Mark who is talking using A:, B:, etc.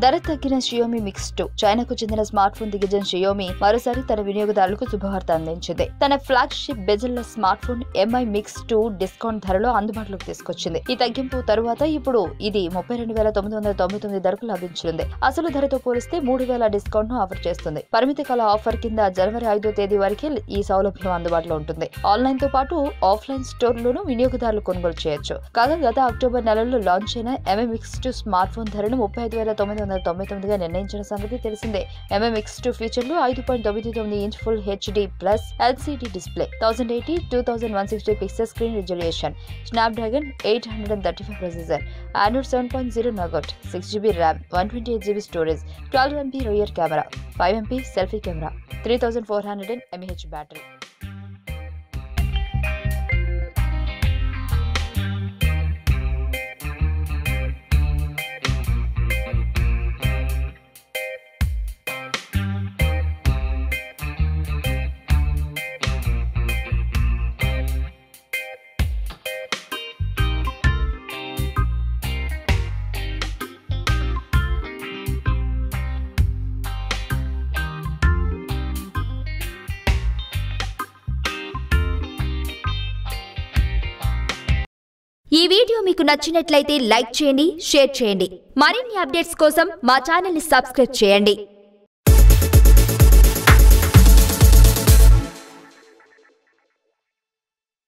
A: ధర తగ్గిన Xiaomi Mix 2 చైనాకు చెందిన స్మార్ట్ ఫోన్ దిగ్గజం Xiaomi మరోసారి తన వినియోగదారులకు శుభవార్త అందించింది. తన flagship bezelless smart phone Mi Mix 2 discount ధరలో అందుబాటులోకి తీసుకొచ్చింది. ఈ తగ్గింపు తరువాత ఇప్పుడు ఇది 32,999 ధరకు లభించనుంది. అసలు ధరతో పోలిస్తే 3,000 డిస్కౌంట్ ను ఆఫర్ చేస్తుంది. పరిమిత కాల ఆఫర్ కింద జనవరి 5వ తేదీ వరకు ఈ సౌలభ్యం అందుబాటులో ఉంటుంది. ఆన్లైన్ తో పాటు ఆఫ్లైన్ స్టోర్లోనూ వినియోగదారులు కొనుగోలు చేయొచ్చు. కాగా గత అక్టోబర్ నెలలో లాంచ్ అయిన Mi Mix 2 స్మార్ట్ ఫోన్ ధరను 35,999గా నిర్ణయించిన సంగతి తెలిసిందే. Mi Mix 2 ఫీచర్లు 5.99 inch full HD plus LCD display, 1080 2160 pixel screen resolution, Snapdragon 835 processor, Android 7.0 నగట్, 6GB RAM, 128GB storage, 12MP rear camera, 5MP selfie camera, 3400 mAh battery.
B: ఈ video మీకు నచ్చినట్లయితే like చేయండి, share చేయండి. మరిన్ని అప్డేట్స్ కోసం మా ఛానల్ ని సబ్స్క్రైబ్ చేయండి.